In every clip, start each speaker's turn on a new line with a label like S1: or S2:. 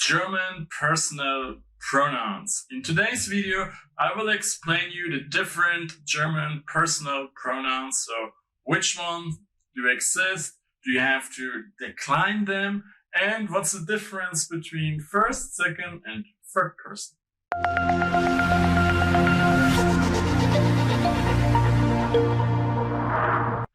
S1: German personal pronouns. In today's video, I will explain you the different German personal pronouns. So which ones do exist? Do you have to decline them? And what's the difference between first, second, and third person?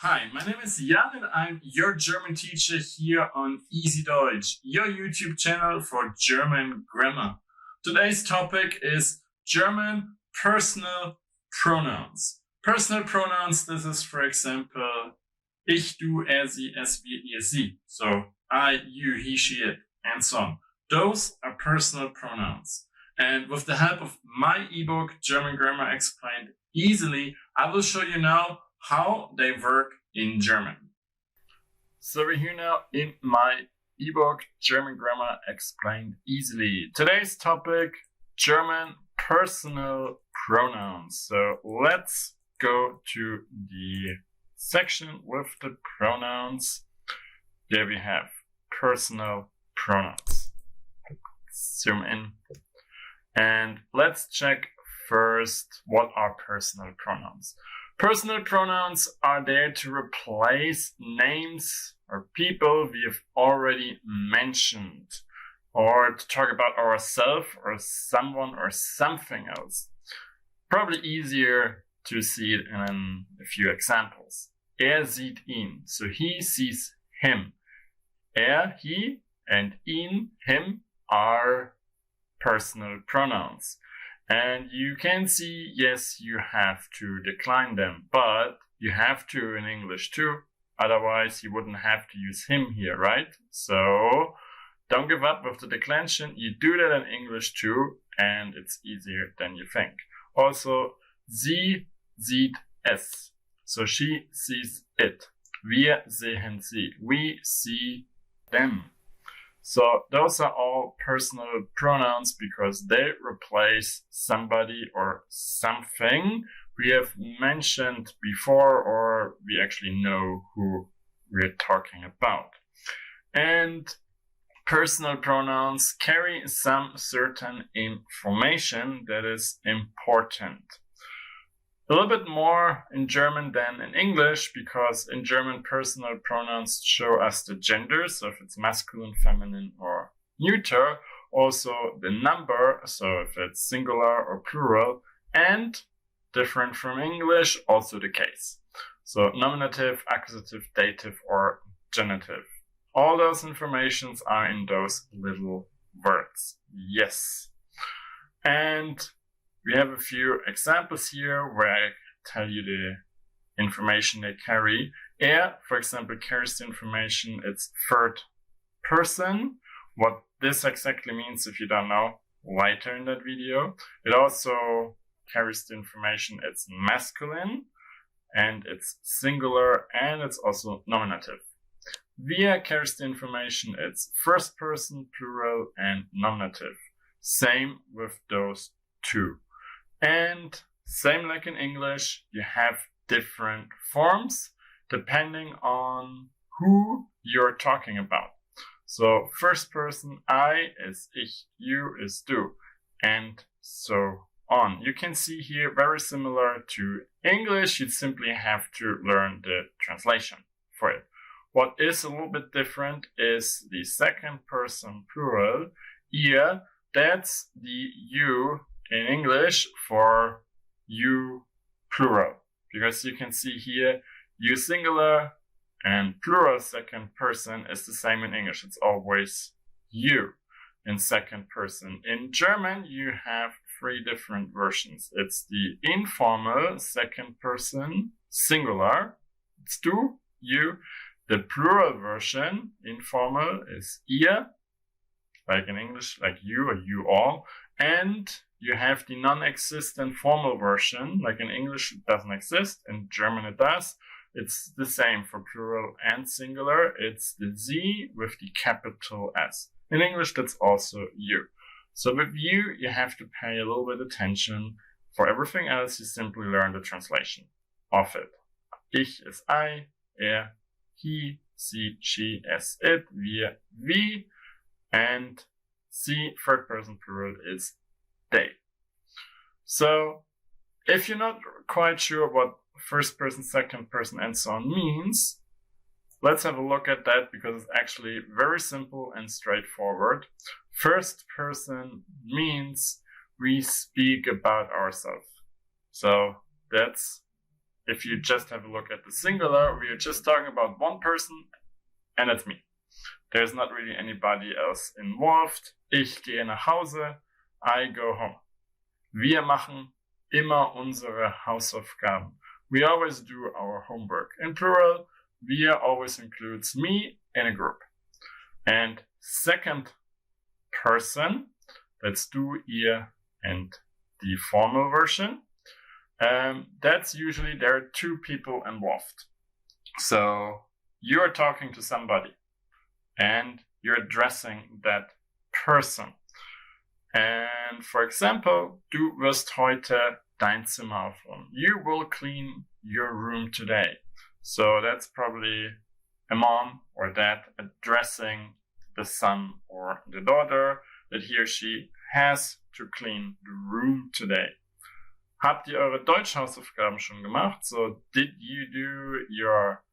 S1: Hi, my name is Jan and I'm your German teacher here on EasyDeutsch, your YouTube channel for German grammar. Today's topic is German personal pronouns. Personal pronouns, this is for example, ich, du, er, sie, es, wir, ihr, sie. So I, you, he, she, it, and so on. Those are personal pronouns. And with the help of my ebook, German Grammar Explained Easily, I will show you now how they work in German. So we're here now in my ebook, German Grammar Explained Easily. Today's topic, German personal pronouns. So let's go to the section with the pronouns. There we have personal pronouns. Zoom in. And let's check first what are personal pronouns. Personal pronouns are there to replace names or people we have already mentioned, or to talk about ourselves or someone or something else. Probably easier to see it in a few examples. Er sieht ihn, so he sees him. Er, he, and ihn, him are personal pronouns. And you can see, yes, you have to decline them, but you have to in English too. Otherwise, you wouldn't have to use him here, right? So don't give up with the declension. You do that in English too, and it's easier than you think. Also, sie sieht es. So she sees it. Wir sehen sie. We see them. So those are all personal pronouns because they replace somebody or something we have mentioned before, or we actually know who we're talking about. And personal pronouns carry some certain information that is important. A little bit more in German than in English, because in German personal pronouns show us the gender, so if it's masculine, feminine, or neuter, also the number, so if it's singular or plural, and different from English, also the case. So nominative, accusative, dative, or genitive. All those informations are in those little words. Yes. And we have a few examples here where I tell you the information they carry. Er, for example, carries the information, it's third person. What this exactly means, if you don't know, later in that video. It also carries the information, it's masculine, and it's singular, and it's also nominative. Wir carries the information, it's first person, plural, and nominative. Same with those two. And same like in English, you have different forms depending on who you're talking about. So first person, I is ich, you is du, and so on. You can see here very similar to English, you'd simply have to learn the translation for it. What is a little bit different is the second person plural, ihr, that's the you in English for you plural, because you can see here you singular and plural second person is the same in English. It's always you in second person. In German you have three different versions. It's the informal second person singular, it's du, you. The plural version, informal, is ihr, like in English, like you or you all. And you have the non-existent formal version, like in English it doesn't exist, in German it does. It's the same for plural and singular. It's the Sie with the capital S. In English that's also you. So with you, you have to pay a little bit attention. For everything else, you simply learn the translation of it. Ich is I, er, he, sie, she, es, it, wir, we, and sie, third person plural, is they. So if you're not quite sure what first person, second person, and so on means, let's have a look at that because it's actually very simple and straightforward. First person means we speak about ourselves. So that's, if you just have a look at the singular, we are just talking about one person, and that's me. There's not really anybody else involved. Ich gehe nach Hause, I go home. Wir machen immer unsere Hausaufgaben. We always do our homework. In plural, wir always includes me in a group. And second person, that's du, ihr, and the formal version. That's usually there are two people involved. So you're talking to somebody and you're addressing that person. And for example, du wirst heute dein Zimmer aufräumen. You will clean your room today. So that's probably a mom or dad addressing the son or the daughter that he or she has to clean the room today. Habt ihr eure Deutsch-Hausaufgaben schon gemacht? So did you do your,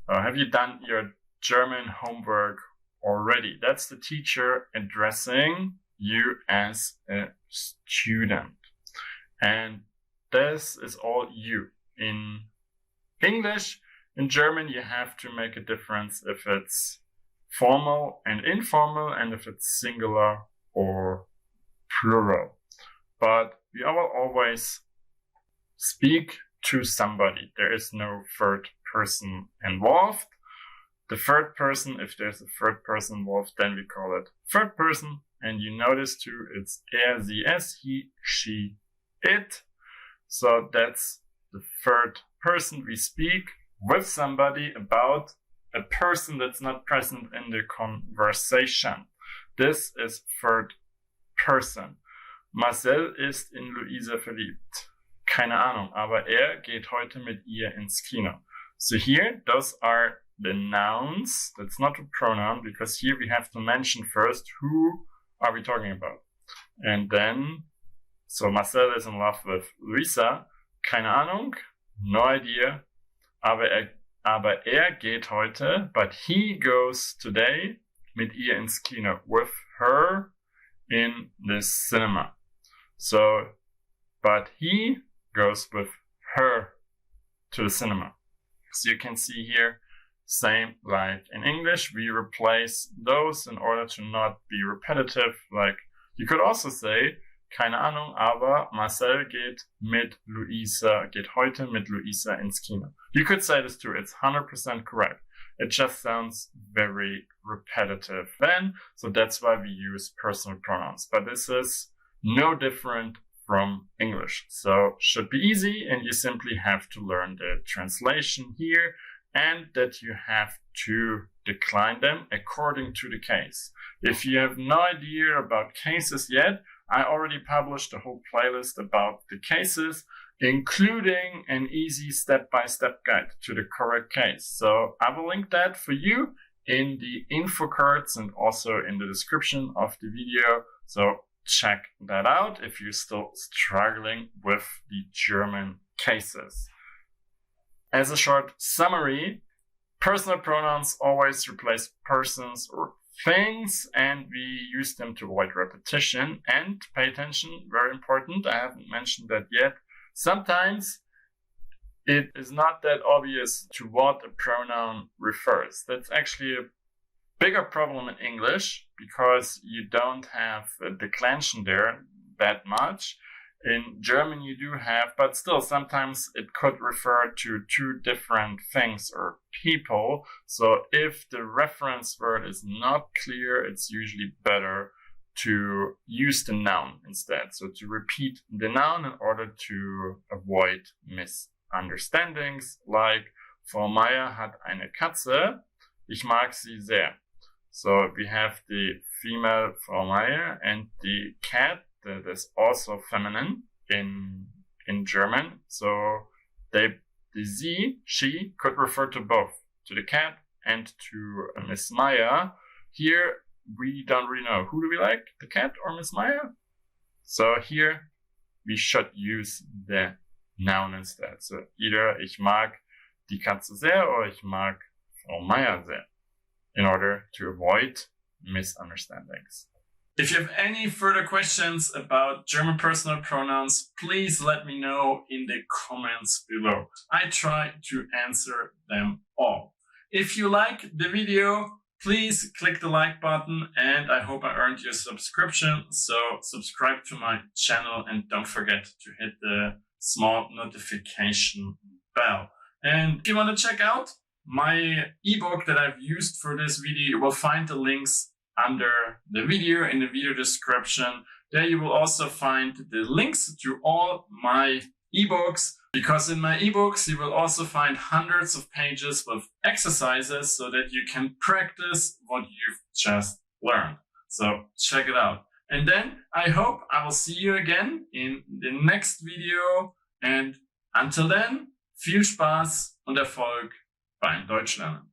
S1: have you done your German homework already? That's the teacher addressing you as a student. And this is all you. In English, in German, you have to make a difference if it's formal and informal and if it's singular or plural. But we will always speak to somebody. There is no third person involved. The third person, if there's a third person involved, then we call it third person. And you notice too, it's er, sie, es, he, she, it. So that's the third person. We speak with somebody about a person that's not present in the conversation. This is third person. Marcel ist in Luisa verliebt. Keine Ahnung, aber geht heute mit ihr ins Kino. So here, those are the nouns. That's not a pronoun because here we have to mention first who are we talking about. And then, so Marcel is in love with Luisa. Keine Ahnung, no idea. Aber geht heute, but he goes today mit ihr ins Kino, with her in the cinema. So, but he goes with her to the cinema. So you can see here, same like in English, we replace those in order to not be repetitive. Like you could also say, keine Ahnung, aber Marcel geht heute mit Luisa ins Kino. You could say this too, it's 100% correct. It just sounds very repetitive then, so that's why we use personal pronouns. But this is no different from English. So should be easy, and you simply have to learn the translation here and that you have to decline them according to the case. If you have no idea about cases yet, I already published a whole playlist about the cases, including an easy step-by-step guide to the correct case. So I will link that for you in the info cards and also in the description of the video. So check that out if you're still struggling with the German cases. As a short summary, personal pronouns always replace persons or things, and we use them to avoid repetition. And pay attention, very important, I haven't mentioned that yet. Sometimes it is not that obvious to what a pronoun refers. That's actually a bigger problem in English because you don't have a declension there that much. In German you do have, but still sometimes it could refer to two different things or people. So if the reference word is not clear, it's usually better to use the noun instead. So to repeat the noun in order to avoid misunderstandings, like Frau Meier hat eine Katze, ich mag sie sehr. So we have the female Frau Meier and the cat that is also feminine in German. So the sie, she could refer to both, to the cat and to Miss Meier. Here we don't really know. Who do we like? The cat or Miss Meyer? So here we should use the noun instead. So either ich mag die Katze sehr or ich mag Frau Meyer sehr, in order to avoid misunderstandings. If you have any further questions about German personal pronouns, please let me know in the comments below. I try to answer them all. If you like the video, please click the like button, and I hope I earned your subscription. So subscribe to my channel and don't forget to hit the small notification bell. And if you want to check out my ebook that I've used for this video, you will find the links under the video in the video description. There you will also find the links to all my ebooks, because in my ebooks you will also find hundreds of pages with exercises so that you can practice what you've just learned. So check it out. And then I hope I will see you again in the next video. And until then, viel Spaß und Erfolg beim Deutschlernen.